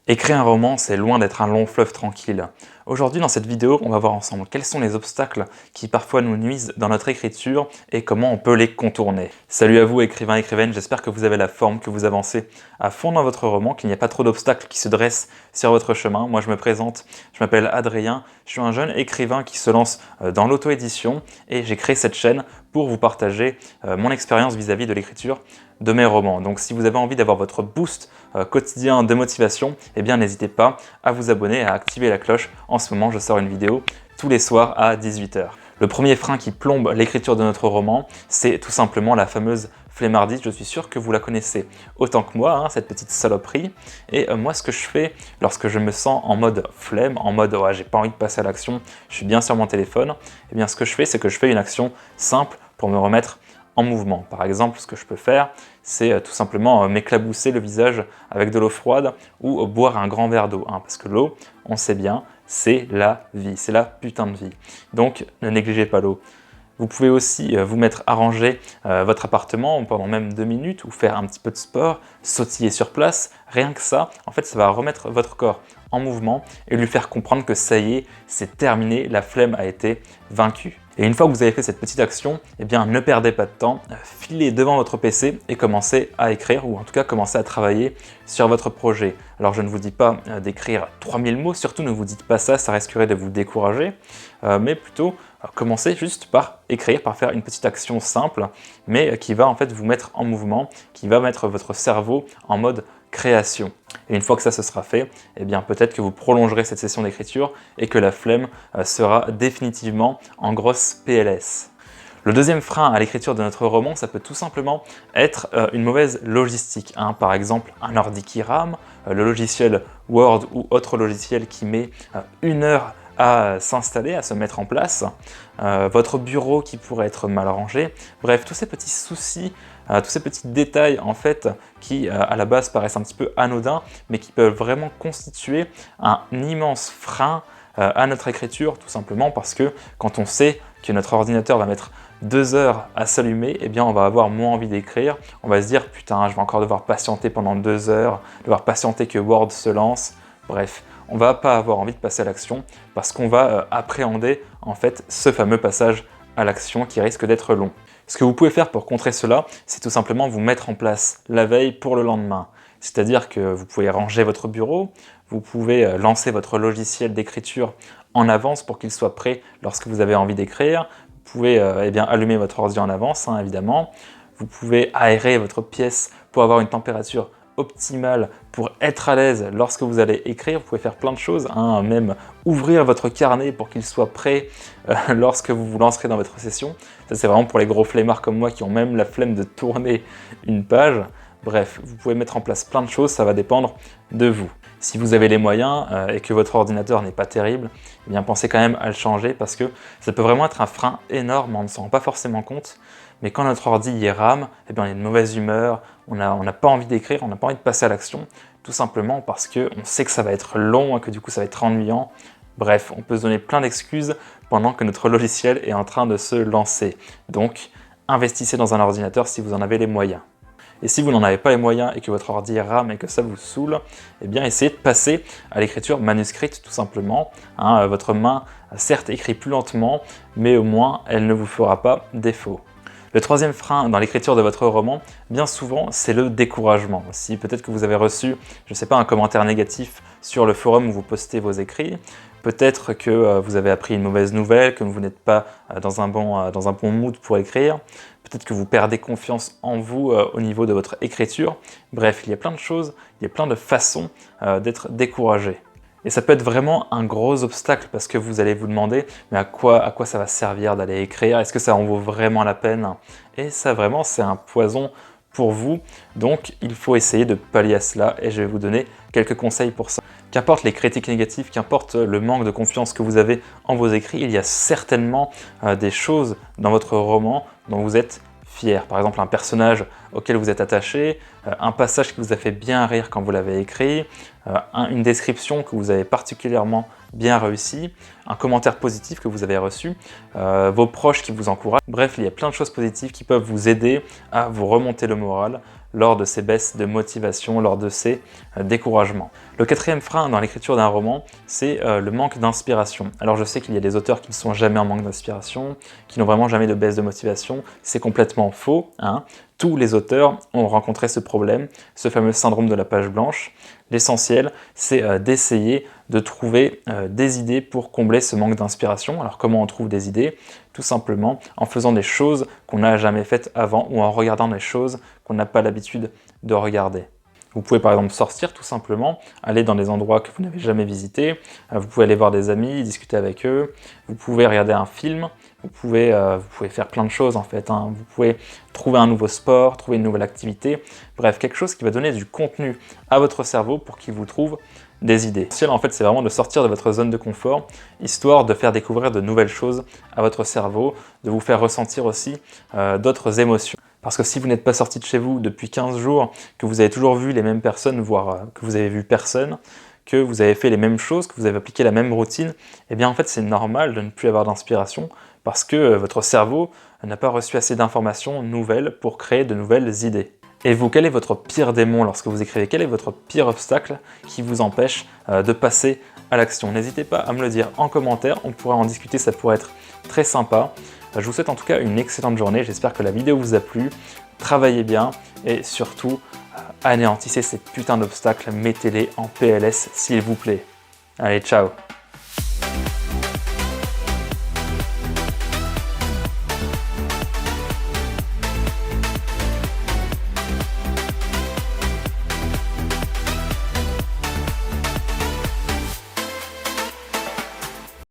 Écrire un roman, c'est loin d'être un long fleuve tranquille. Aujourd'hui, dans cette vidéo, on va voir ensemble quels sont les obstacles qui parfois nous nuisent dans notre écriture et comment on peut les contourner. Salut à vous écrivains et écrivaines, j'espère que vous avez la forme, que vous avancez à fond dans votre roman, qu'il n'y a pas trop d'obstacles qui se dressent sur votre chemin. Moi je me présente, je m'appelle Adrien, je suis un jeune écrivain qui se lance dans l'auto-édition et j'ai créé cette chaîne pour vous partager mon expérience vis-à-vis de l'écriture de mes romans. Donc si vous avez envie d'avoir votre boost quotidien de motivation, eh bien n'hésitez pas à vous abonner et à activer la cloche. En ce moment, je sors une vidéo tous les soirs à 18 h. Le premier frein qui plombe l'écriture de notre roman, c'est tout simplement la fameuse flemmardise. Je suis sûr que vous la connaissez autant que moi, cette petite saloperie. Et moi, ce que je fais lorsque je me sens en mode flemme, en mode ouais, j'ai pas envie de passer à l'action, je suis bien sur mon téléphone, eh bien ce que je fais, c'est que je fais une action simple pour me remettre en mouvement. Par exemple, ce que je peux faire, c'est tout simplement m'éclabousser le visage avec de l'eau froide ou boire un grand verre d'eau. Parce que l'eau, on sait bien, c'est la vie, c'est la putain de vie. Donc, ne négligez pas l'eau. Vous pouvez aussi vous mettre à ranger votre appartement pendant même 2 minutes ou faire un petit peu de sport, sautiller sur place. Rien que ça, en fait, ça va remettre votre corps en mouvement et lui faire comprendre que ça y est, c'est terminé, la flemme a été vaincue. Et une fois que vous avez fait cette petite action, eh bien ne perdez pas de temps, filez devant votre PC et commencez à écrire ou en tout cas commencez à travailler sur votre projet. Alors je ne vous dis pas d'écrire 3000 mots, surtout ne vous dites pas ça, ça risquerait de vous décourager, mais plutôt commencez juste par écrire, par faire une petite action simple, mais qui va en fait vous mettre en mouvement, qui va mettre votre cerveau en mode création. Et une fois que ça se sera fait, eh bien peut-être que vous prolongerez cette session d'écriture et que la flemme sera définitivement en grosse PLS. Le deuxième frein à l'écriture de notre roman, ça peut tout simplement être une mauvaise logistique. Par exemple, un ordi qui rame, le logiciel Word ou autre logiciel qui met 1 heure à s'installer, à se mettre en place, votre bureau qui pourrait être mal rangé, bref, tous ces petits soucis, tous ces petits détails en fait qui à la base paraissent un petit peu anodins, mais qui peuvent vraiment constituer un immense frein à notre écriture, tout simplement parce que quand on sait que notre ordinateur va mettre 2 heures à s'allumer, eh bien on va avoir moins envie d'écrire, on va se dire putain je vais encore devoir patienter pendant 2 heures, devoir patienter que Word se lance, bref. On ne va pas avoir envie de passer à l'action parce qu'on va appréhender en fait ce fameux passage à l'action qui risque d'être long. Ce que vous pouvez faire pour contrer cela, c'est tout simplement vous mettre en place la veille pour le lendemain. C'est-à-dire que vous pouvez ranger votre bureau, vous pouvez lancer votre logiciel d'écriture en avance pour qu'il soit prêt lorsque vous avez envie d'écrire. Vous pouvez allumer votre ordi en avance, évidemment. Vous pouvez aérer votre pièce pour avoir une température optimale pour être à l'aise lorsque vous allez écrire. Vous pouvez faire plein de choses, même ouvrir votre carnet pour qu'il soit prêt lorsque vous vous lancerez dans votre session. Ça c'est vraiment pour les gros flemmards comme moi qui ont même la flemme de tourner une page. Bref, vous pouvez mettre en place plein de choses, ça va dépendre de vous. Si vous avez les moyens et que votre ordinateur n'est pas terrible, eh bien pensez quand même à le changer parce que ça peut vraiment être un frein énorme, on ne s'en rend pas forcément compte. Mais quand notre ordi y rame, eh bien on est de mauvaise humeur, on n'a pas envie d'écrire, on n'a pas envie de passer à l'action, tout simplement parce qu'on sait que ça va être long et que du coup ça va être ennuyant. Bref, on peut se donner plein d'excuses pendant que notre logiciel est en train de se lancer. Donc, investissez dans un ordinateur si vous en avez les moyens. Et si vous n'en avez pas les moyens et que votre ordi rame et que ça vous saoule, eh bien essayez de passer à l'écriture manuscrite tout simplement. Votre main, certes, écrit plus lentement, mais au moins elle ne vous fera pas défaut. Le troisième frein dans l'écriture de votre roman, bien souvent, c'est le découragement. Si peut-être que vous avez reçu, je ne sais pas, un commentaire négatif sur le forum où vous postez vos écrits, peut-être que vous avez appris une mauvaise nouvelle, que vous n'êtes pas dans un bon mood pour écrire, peut-être que vous perdez confiance en vous au niveau de votre écriture. Bref, il y a plein de choses, il y a plein de façons d'être découragé. Et ça peut être vraiment un gros obstacle parce que vous allez vous demander mais à quoi ça va servir d'aller écrire, est-ce que ça en vaut vraiment la peine? Et ça vraiment c'est un poison pour vous, donc il faut essayer de pallier à cela et je vais vous donner quelques conseils pour ça. Qu'importe les critiques négatives, qu'importe le manque de confiance que vous avez en vos écrits, il y a certainement des choses dans votre roman dont vous êtes fier. Par exemple, un personnage auquel vous êtes attaché, un passage qui vous a fait bien rire quand vous l'avez écrit, une description que vous avez particulièrement bien réussi, un commentaire positif que vous avez reçu, vos proches qui vous encouragent. Bref, il y a plein de choses positives qui peuvent vous aider à vous remonter le moral, lors de ces baisses de motivation, lors de ces découragements. Le quatrième frein dans l'écriture d'un roman, c'est le manque d'inspiration. Alors je sais qu'il y a des auteurs qui ne sont jamais en manque d'inspiration, qui n'ont vraiment jamais de baisse de motivation. C'est complètement faux, hein. Tous les auteurs ont rencontré ce problème, ce fameux syndrome de la page blanche. L'essentiel, c'est d'essayer de trouver des idées pour combler ce manque d'inspiration. Alors comment on trouve des idées? Tout simplement en faisant des choses qu'on n'a jamais faites avant ou en regardant des choses qu'on n'a pas l'habitude de regarder. Vous pouvez par exemple sortir tout simplement, aller dans des endroits que vous n'avez jamais visités, vous pouvez aller voir des amis, discuter avec eux, vous pouvez regarder un film, vous pouvez faire plein de choses en fait, hein. Vous pouvez trouver un nouveau sport, trouver une nouvelle activité, bref, quelque chose qui va donner du contenu à votre cerveau pour qu'il vous trouve des idées. L'essentiel en fait c'est vraiment de sortir de votre zone de confort, histoire de faire découvrir de nouvelles choses à votre cerveau, de vous faire ressentir aussi d'autres émotions. Parce que si vous n'êtes pas sorti de chez vous depuis 15 jours, que vous avez toujours vu les mêmes personnes, voire que vous avez vu personne, que vous avez fait les mêmes choses, que vous avez appliqué la même routine, eh bien en fait c'est normal de ne plus avoir d'inspiration parce que votre cerveau n'a pas reçu assez d'informations nouvelles pour créer de nouvelles idées. Et vous, quel est votre pire démon lorsque vous écrivez? Quel est votre pire obstacle qui vous empêche de passer à l'action? N'hésitez pas à me le dire en commentaire, on pourra en discuter, ça pourrait être très sympa. Je vous souhaite en tout cas une excellente journée, j'espère que la vidéo vous a plu, travaillez bien et surtout anéantissez ces putains d'obstacles, mettez-les en PLS s'il vous plaît. Allez, ciao!